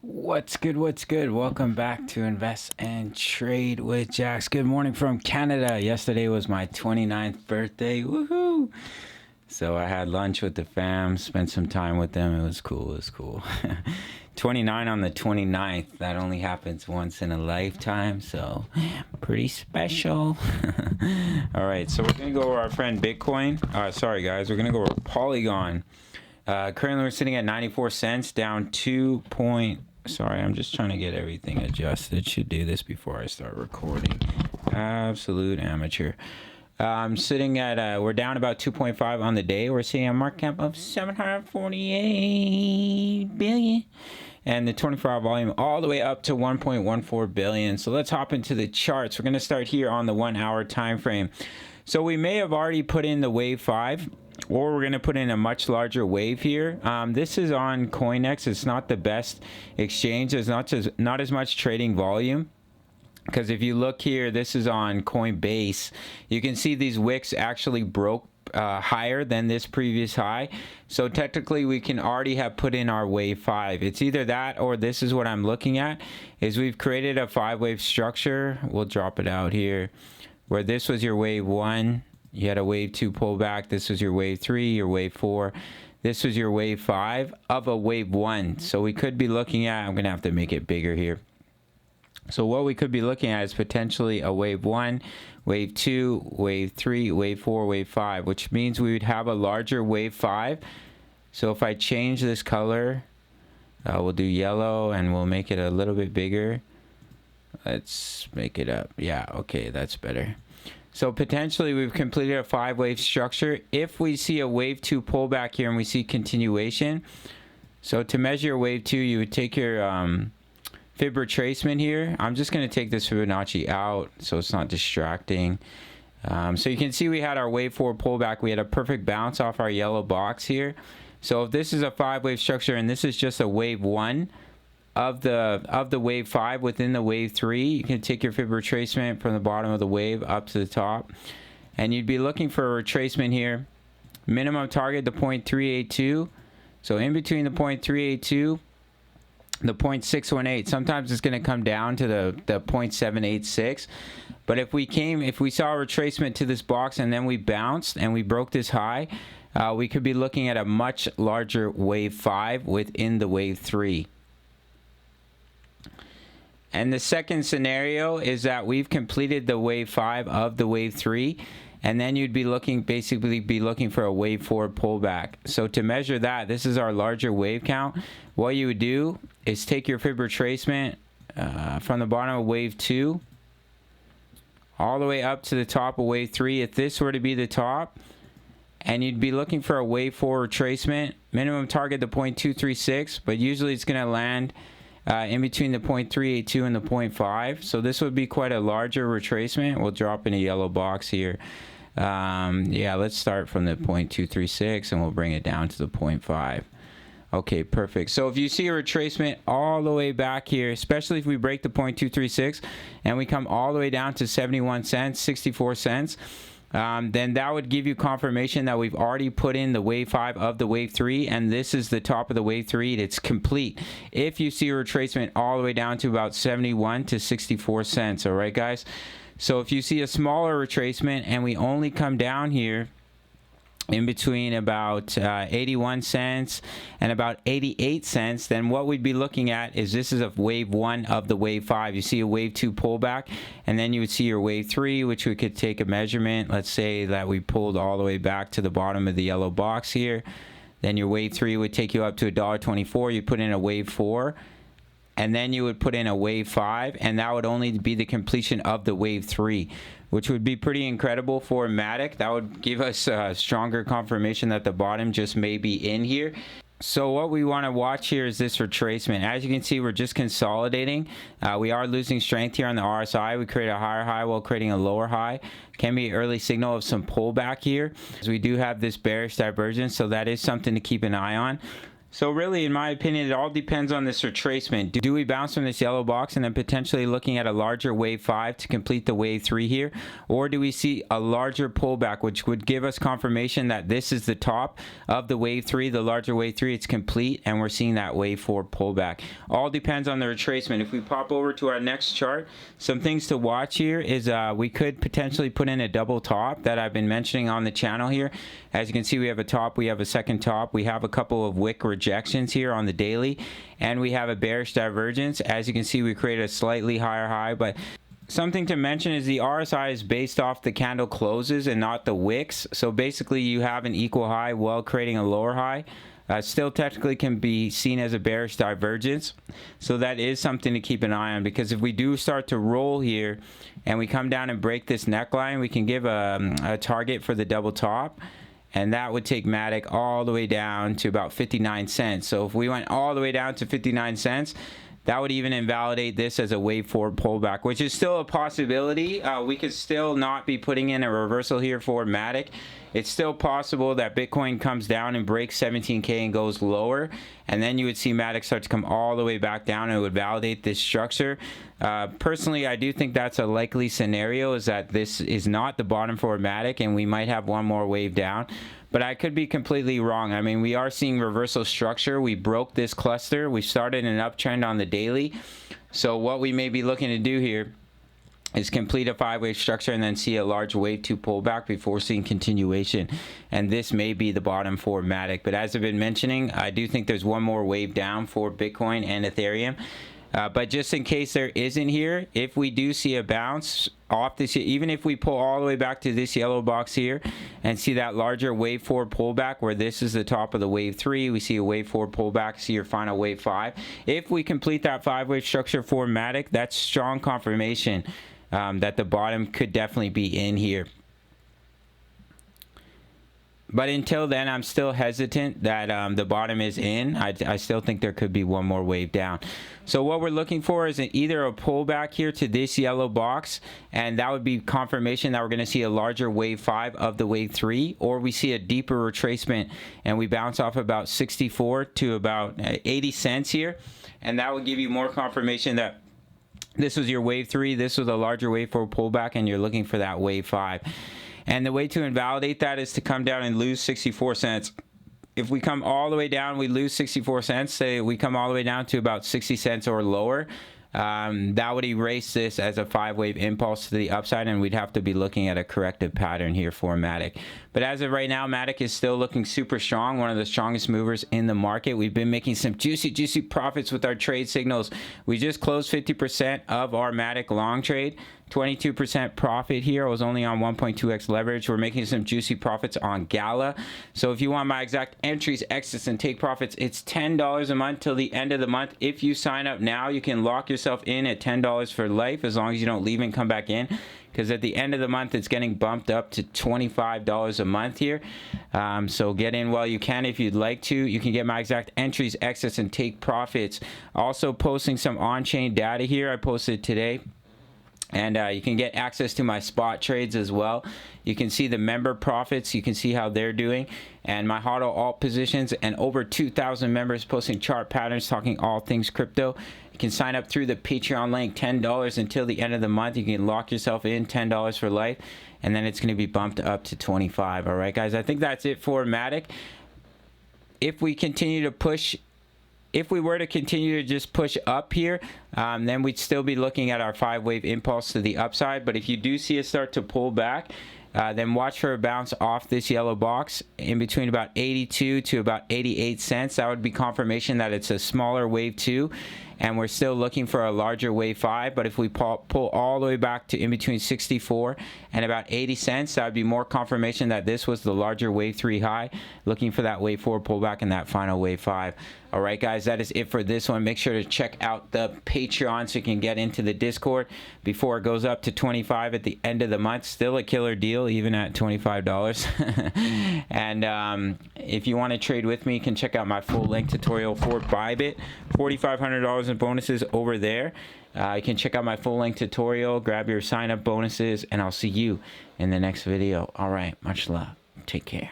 What's good? What's good? Welcome back to Invest and Trade with Jax. Good morning from Canada. Yesterday was my 29th birthday. Woohoo! So I had lunch with the fam, spent some time with them. It was cool. It was cool. 29 on the 29th. That only happens once in a lifetime. So pretty special. All right. So we're going to go over our friend Bitcoin. Sorry, guys. We're going to go over Polygon. Currently, we're sitting at 94 cents, down 2. Sorry, I'm just trying to get everything adjusted. Should do this before I start recording. Absolute amateur. I'm sitting at, we're down about 2.5 on the day. We're seeing a market cap of 748 billion. And the 24-hour volume all the way up to 1.14 billion. So let's hop into the charts. We're going to start here on the 1 hour time frame. So we may have already put in the wave 5. Or we're going to put in a much larger wave here. This is on CoinEx. It's not the best exchange. There's not as much trading volume. Because if you look here, this is on Coinbase. You can see these wicks actually broke higher than this previous high. So technically, we can already have put in our wave 5. It's either that or this is what I'm looking at. Is we've created a 5-wave structure. We'll drop it out here. Where this was your wave 1. You had a wave 2 pullback. This was your wave 3, your wave 4. This was your wave 5 of a wave 1. So we could be looking at, I'm going to have to make it bigger here. So what we could be looking at is potentially a wave 1, wave 2, wave 3, wave 4, wave 5, which means we would have a larger wave 5. So if I change this color, we'll do yellow and we'll make it a little bit bigger. Let's make it up. Yeah, okay, that's better. So potentially we've completed a 5-wave structure. If we see a wave 2 pullback here and we see continuation, so to measure your wave 2, you would take your fib retracement here. I'm just going to take this Fibonacci out so it's not distracting. So you can see we had our wave 4 pullback. We had a perfect bounce off our yellow box here. So if this is a 5-wave structure and this is just a wave 1, of the wave 5 within the wave 3, you can take your fib retracement from the bottom of the wave up to the top, and you'd be looking for a retracement here. Minimum target the 0.382. So in between the 0.382, the 0.618. Sometimes it's going to come down to the 0.786. But if we saw a retracement to this box and then we bounced and we broke this high, we could be looking at a much larger wave 5 within the wave 3. And the second scenario is that we've completed the wave 5 of the wave 3, and then you'd be looking for a wave 4 pullback. So to measure that, this is our larger wave count. What you would do is take your fib retracement from the bottom of wave 2 all the way up to the top of wave 3. If this were to be the top, and you'd be looking for a wave 4 retracement, minimum target the 0.236, but usually it's going to land in between the 0.382 and the 0.5. So this would be quite a larger retracement. We'll drop in a yellow box here. Yeah, let's start from the 0.236 and we'll bring it down to the 0.5. Okay, perfect. So if you see a retracement all the way back here, especially if we break the 0.236 and we come all the way down to 71 cents, 64 cents, then that would give you confirmation that we've already put in the wave 5 of the wave 3, and this is the top of the wave 3. It's complete. If you see a retracement all the way down to about 71 to 64 cents, all right, guys? So if you see a smaller retracement and we only come down here in between about 81 cents and about 88 cents, then what we'd be looking at is this is a wave 1 of the wave 5. You see a wave 2 pullback, and then you would see your wave 3, which we could take a measurement. Let's say that we pulled all the way back to the bottom of the yellow box here. Then your wave 3 would take you up to $1.24. You put in a wave 4, and then you would put in a wave 5, and that would only be the completion of the wave 3, which would be pretty incredible for Matic. That would give us stronger confirmation that the bottom just may be in here. So what we want to watch here is this retracement. As you can see, we're just consolidating. We are losing strength here on the RSI. We create a higher high while creating a lower high. Can be an early signal of some pullback here, as we do have this bearish divergence, so that is something to keep an eye on. So really, in my opinion, it all depends on this retracement. Do we bounce from this yellow box and then potentially looking at a larger wave 5 to complete the wave 3 here? Or do we see a larger pullback, which would give us confirmation that this is the top of the wave 3, the larger wave 3, it's complete, and we're seeing that wave 4 pullback. All depends on the retracement. If we pop over to our next chart, some things to watch here is we could potentially put in a double top that I've been mentioning on the channel here. As you can see, we have a top, we have a second top, we have a couple of wick rejections here on the daily, and we have a bearish divergence. As you can see, we created a slightly higher high, but something to mention is the RSI is based off the candle closes and not the wicks. So basically you have an equal high while creating a lower high. Still technically can be seen as a bearish divergence. So that is something to keep an eye on, because if we do start to roll here and we come down and break this neckline, we can give a target for the double top. And that would take Matic all the way down to about 59 cents. So if we went all the way down to 59 cents, that would even invalidate this as a wave 4 pullback, which is still a possibility. We could still not be putting in a reversal here for Matic. It's still possible that Bitcoin comes down and breaks 17K and goes lower, and then you would see Matic start to come all the way back down, and it would validate this structure. Personally, I do think that's a likely scenario, is that this is not the bottom for Matic and we might have one more wave down. But I could be completely wrong. I mean, we are seeing reversal structure. We broke this cluster. We started an uptrend on the daily. So what we may be looking to do here is complete a 5-wave structure and then see a large wave 2 pullback before seeing continuation. And this may be the bottom for Matic. But as I've been mentioning, I do think there's one more wave down for Bitcoin and Ethereum. But just in case there isn't here, if we do see a bounce off this, even if we pull all the way back to this yellow box here and see that larger wave 4 pullback where this is the top of the wave 3, we see a wave 4 pullback, see your final wave 5. If we complete that 5-wave structure for Matic, that's strong confirmation that the bottom could definitely be in here. But until then, I'm still hesitant that the bottom is in. I still think there could be one more wave down. So what we're looking for is either a pullback here to this yellow box, and that would be confirmation that we're going to see a larger wave 5 of the wave 3, or we see a deeper retracement and we bounce off about 64 to about 80 cents here. And that would give you more confirmation that this was your wave 3, this was a larger wave 4 pullback, and you're looking for that wave 5. And the way to invalidate that is to come down and lose 64 cents. If we come all the way down, we lose 64 cents. Say we come all the way down to about 60 cents or lower. That would erase this as a 5-wave impulse to the upside, and we'd have to be looking at a corrective pattern here for Matic. But as of right now, Matic is still looking super strong, one of the strongest movers in the market. We've been making some juicy profits with our trade signals. We just closed 50% of our Matic long trade. 22% profit here. I was only on 1.2x leverage. We're making some juicy profits on Gala. So if you want my exact entries, exits, and take profits, it's $10 a month till the end of the month. If you sign up now, you can lock yourself in at $10 for life, as long as you don't leave and come back in. Because at the end of the month, it's getting bumped up to $25 a month here. So get in while you can if you'd like to. You can get my exact entries, exits, and take profits. Also posting some on-chain data here. I posted today. And you can get access to my spot trades as well. You can see the member profits. You can see how they're doing. And my HODL alt positions, and over 2,000 members posting chart patterns, talking all things crypto. You can sign up through the Patreon link, $10 until the end of the month. You can lock yourself in, $10 for life. And then it's going to be bumped up to $25. All right, guys. I think that's it for Matic. If we continue to push... If we were to continue to just push up here, then we'd still be looking at our 5-wave impulse to the upside. But if you do see it start to pull back, then watch for a bounce off this yellow box in between about 82 to about 88 cents. That would be confirmation that it's a smaller wave 2, and we're still looking for a larger wave 5. But if we pull all the way back to in between 64 and about 80 cents, that would be more confirmation that this was the larger wave 3 high, looking for that wave 4 pullback and that final wave 5. All right, guys, that is it for this one. Make sure to check out the Patreon so you can get into the Discord before it goes up to $25 at the end of the month. Still a killer deal, even at $25. And if you want to trade with me, you can check out my full length tutorial for Bybit. $4,500 in bonuses over there. You can check out my full length tutorial, grab your sign up bonuses, and I'll see you in the next video. All right, much love. Take care.